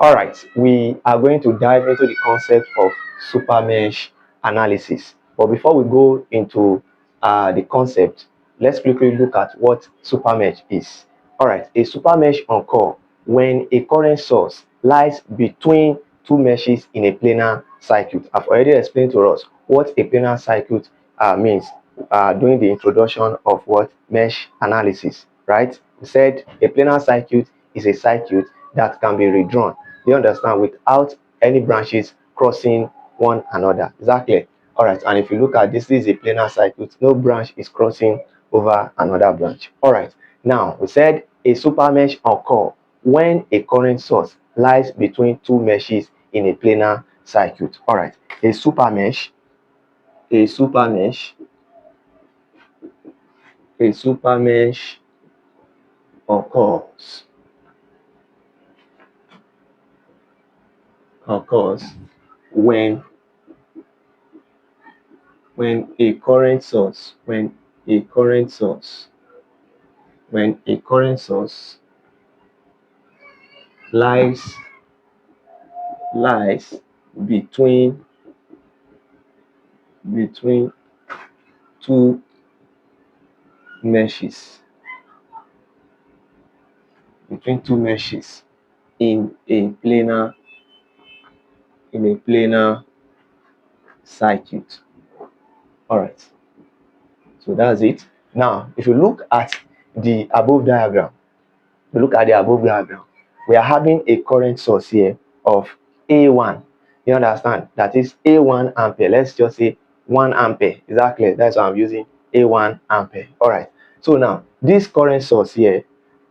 All right, we are going to dive into the concept of supermesh analysis. But before we go into the concept, let's quickly look at what supermesh is. All right, a supermesh occurs when a current source lies between two meshes in a planar circuit. I've already explained to us what a planar circuit means during the introduction of what mesh analysis, right? We said a planar circuit is a circuit that can be redrawn, you understand, without any branches crossing one another. Exactly. All right, and if you look at this is a planar circuit, no branch is crossing over another branch. All right, now we said a supermesh occurs when a current source lies between two meshes in a planar circuit. All right, a supermesh a supermesh a supermesh occurs occurs when a current source when a current source lies lies between between two meshes in a planar circuit. All right, so that's it. Now if you look at the above diagram, we are having a current source here of A1. You understand? That is A1 ampere. Let's just say 1 ampere. Exactly. That's why I'm using A1 ampere. All right. So now this current source here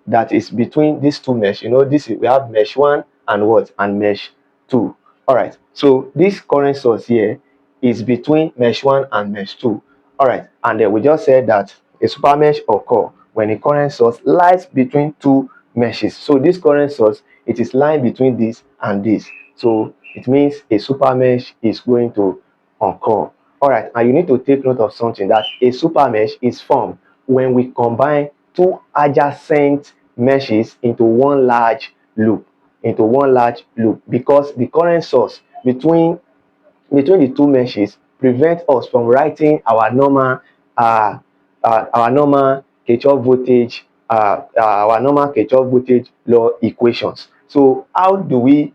that is between these two mesh, this is, we have mesh 1 and what? And mesh 2. All right. So this current source here is between mesh 1 and mesh 2. All right. And then we just said that a supermesh occur when a current source lies between two meshes. So this current source, it is lying between this and this. So it means a supermesh is going to occur. All right, and you need to take note of something, that a supermesh is formed when we combine two adjacent meshes into one large loop, because the current source between the two meshes prevent us from writing our normal Kirchhoff voltage law equations. So how do we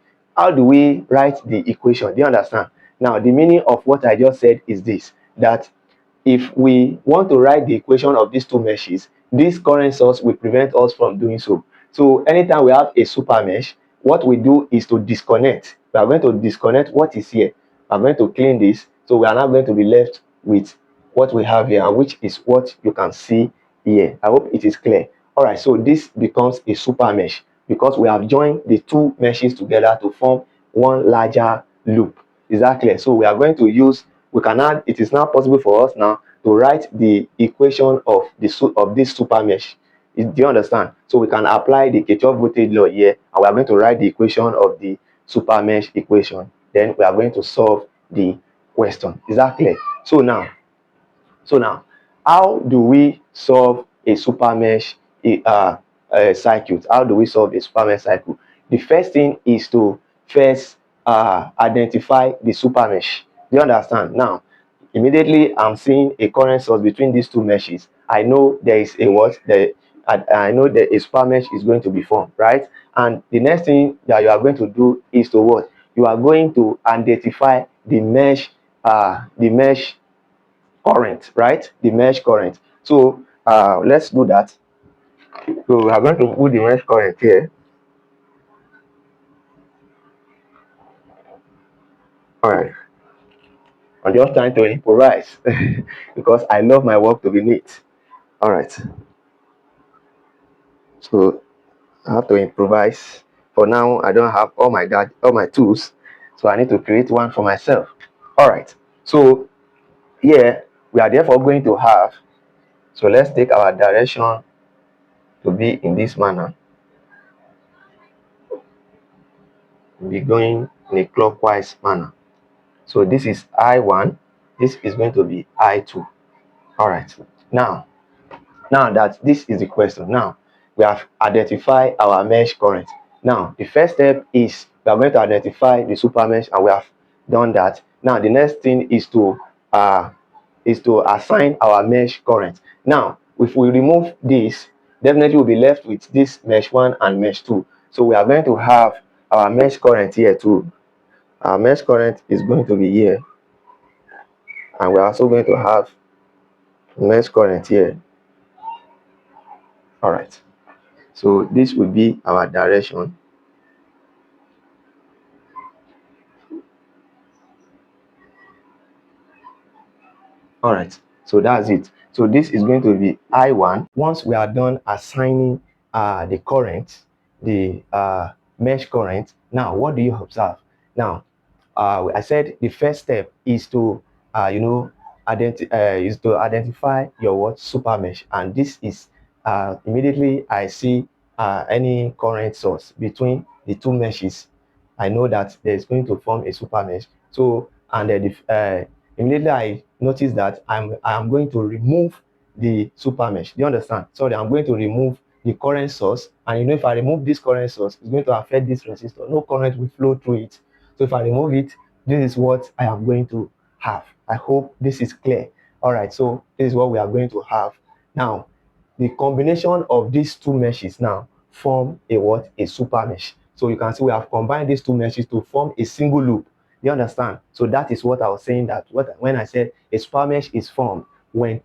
write the equation? Do you understand? Now the meaning of what I just said is this, that if we want to write the equation of these two meshes, this current source will prevent us from doing so. So anytime we have a super mesh, what we do is to disconnect. We are going to disconnect what is here. I'm going to clean this, so we are now going to be left with what we have here, which is what you can see here. I hope it is clear. All right, so this becomes a super mesh because we have joined the two meshes together to form one larger loop. Is that clear? So we are going to use, we can add, it is now possible for us now to write the equation of this super mesh. Do you understand? So we can apply the Kirchhoff voltage law here, and we are going to write the equation of the super mesh equation. Then we are going to solve the question. Is that clear? So now, how do we solve a super mesh circuit? How do we solve a super mesh cycle? The first thing is to first identify the super mesh. Do you understand? Now, immediately I'm seeing a current source between these two meshes. I know there is a what? I know that a super mesh is going to be formed, right? And the next thing that you are going to do is to what? You are going to identify the mesh current, right? The mesh current. So let's do that. So we are going to put the mesh current here. All right. I'm just trying to improvise because I love my work to be neat. All right. So I have to improvise. For now, I don't have all my tools, so I need to create one for myself. All right. So here we are therefore going to have. So let's take our direction to be in this manner. We'll be going in a clockwise manner. So this is I1. This is going to be I2. All right. Now that this is the question. Now we have identified our mesh current. Now the first step is we are going to identify the super mesh, and we have done that. Now the next thing is to assign our mesh current. Now if we remove this, definitely we'll be left with this mesh 1 and mesh 2. So we are going to have our mesh current here too. Our mesh current is going to be here, and we're also going to have mesh current here. All right, so this will be our direction. All right, so that's it. So this is going to be I1. Once we are done assigning the current, the mesh current, now what do you observe? Now I said the first step is to identify your what super mesh, and this is immediately I see any current source between the two meshes, I know that there is going to form a super mesh. So and immediately I notice that I'm going to remove the super mesh. Do you understand? So I'm going to remove the current source, and if I remove this current source, it's going to affect this resistor. No current will flow through it. So if I remove it, this is what I am going to have. I hope this is clear. All right, so this is what we are going to have. Now the combination of these two meshes now form a what? A super mesh. So you can see we have combined these two meshes to form a single loop. You understand? So that is what I was saying, that when I said a super mesh is formed when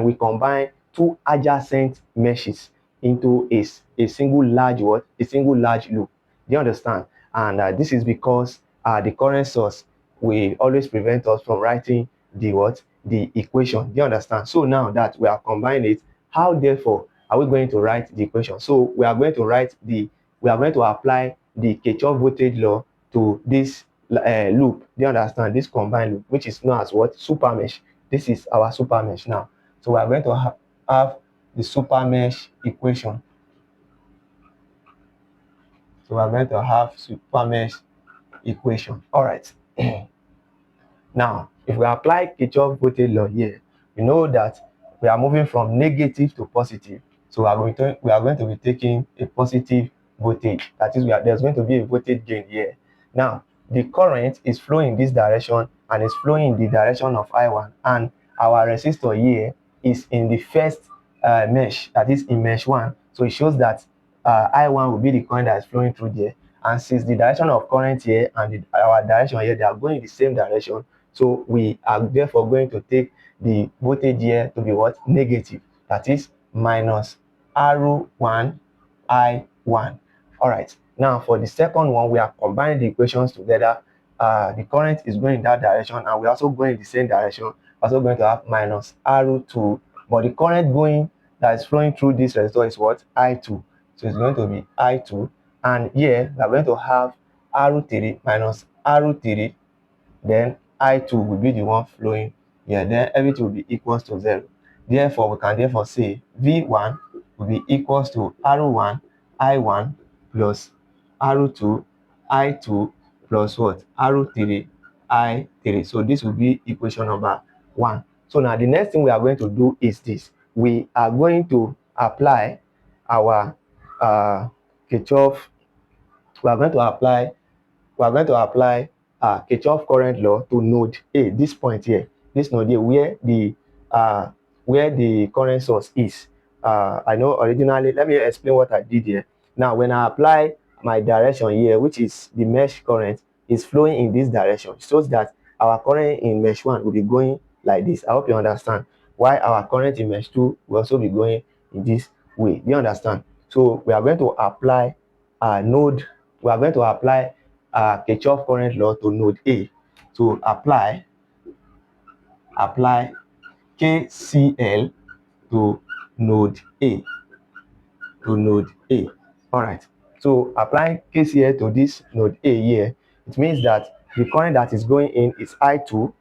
we combine two adjacent meshes into a single large what? A single large loop. Do you understand? And this is because the current source will always prevent us from writing the what? The equation. Do you understand? So now that we are combining it, how therefore are we going to write the equation? So we are going to apply the Kirchhoff voltage law to this loop. Do you understand? This combined loop, which is known as what? Super mesh. This is our super mesh now. So we are going to have the super mesh equation. So we are going to have super mesh equation. All right. Now, if we apply Kirchhoff voltage law here, we know that we are moving from negative to positive. So we are going to be taking a positive voltage. That is, there's going to be a voltage gain here. Now, the current is flowing in this direction and is flowing in the direction of I1, and our resistor here is in the first mesh, that is in mesh 1. So it shows that I1 will be the current that is flowing through there. And since the direction of current here and our direction here, they are going in the same direction, so we are therefore going to take the voltage here to be what? Negative. That is minus R1 I1. All right. Now for the second one, we are combining the equations together. The current is going in that direction, and we're also going in the same direction. We're also going to have minus R2, but the current that is flowing through this resistor is what? I2. So it's going to be I2, and here we are going to have R3 minus R3, then I2 will be the one flowing here. Then everything will be equals to 0. Therefore, we can therefore say V1 will be equals to R1 I1 plus R2 I2 plus what? R3 I3. So this will be equation number 1. So now the next thing we are going to do is this. We are going to apply our Kirchhoff. We are going to apply Kirchhoff current law to node A, this point here, this node here, where the current source is. I know originally, let me explain what I did here. Now, when I apply my direction here, which is the mesh current, is flowing in this direction, shows that our current in mesh 1 will be going like this. I hope you understand. Why our current in mesh 2 will also be going in this way. Do you understand? So we are going to apply Kirchhoff current law to node A. To apply KCL to node A. All right. So applying KCL to this node A here, it means that the current that is going in is I2.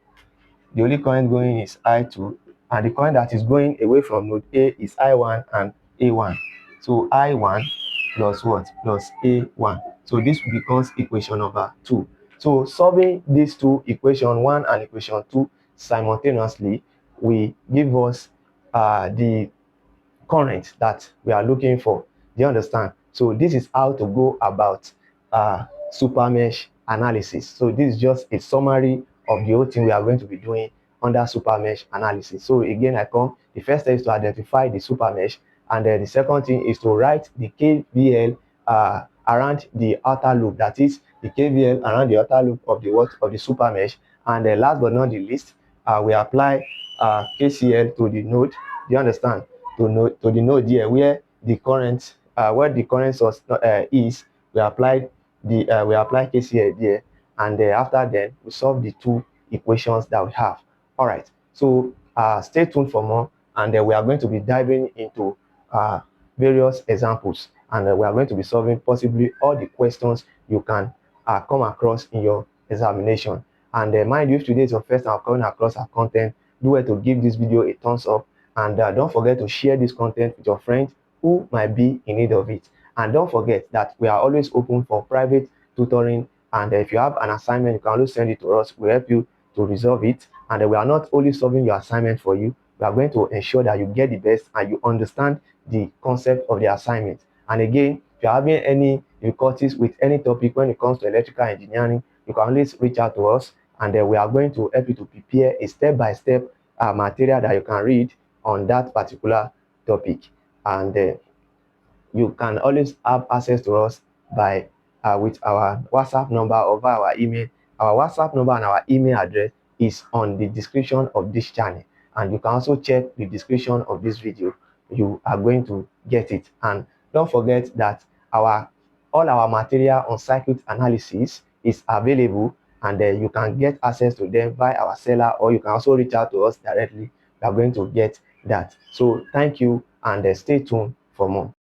The only current going in is I2, and the current that is going away from node A is I1 and A1. So I1 plus what? Plus A1. So this becomes equation number 2. So solving these two, equation 1 and equation 2, simultaneously will give us the current that we are looking for. Do you understand? So this is how to go about Supermesh Analysis. So this is just a summary of the whole thing we are going to be doing under Supermesh Analysis. So again, the first step is to identify the supermesh, and then the second thing is to write the KVL around the outer loop, that is the KVL around the outer loop of the supermesh. And last but not the least, we apply KCL to the node. Do you understand? To the node here where the current source is. We apply KCL there, and after then we solve the two equations that we have. All right. So stay tuned for more, and we are going to be diving into uh, various examples, and we are going to be solving possibly all the questions you can come across in your examination. And mind you, if today is your first time coming across our content, do well to give this video a thumbs up, and don't forget to share this content with your friends who might be in need of it. And don't forget that we are always open for private tutoring, and if you have an assignment, you can always send it to us. We'll help you to resolve it. And we are not only solving your assignment for you, we are going to ensure that you get the best and you understand the concept of the assignment. And again, if you're having any difficulties with any topic when it comes to electrical engineering, you can always reach out to us, and we are going to help you to prepare a step-by-step material that you can read on that particular topic. And you can always have access to us by with our WhatsApp number or via our email. Our WhatsApp number and our email address is on the description of this channel, and you can also check the description of this video. You are going to get it. And don't forget that all our material on circuit analysis is available, and you can get access to them by our seller, or you can also reach out to us directly. We are going to get that. So thank you, and stay tuned for more.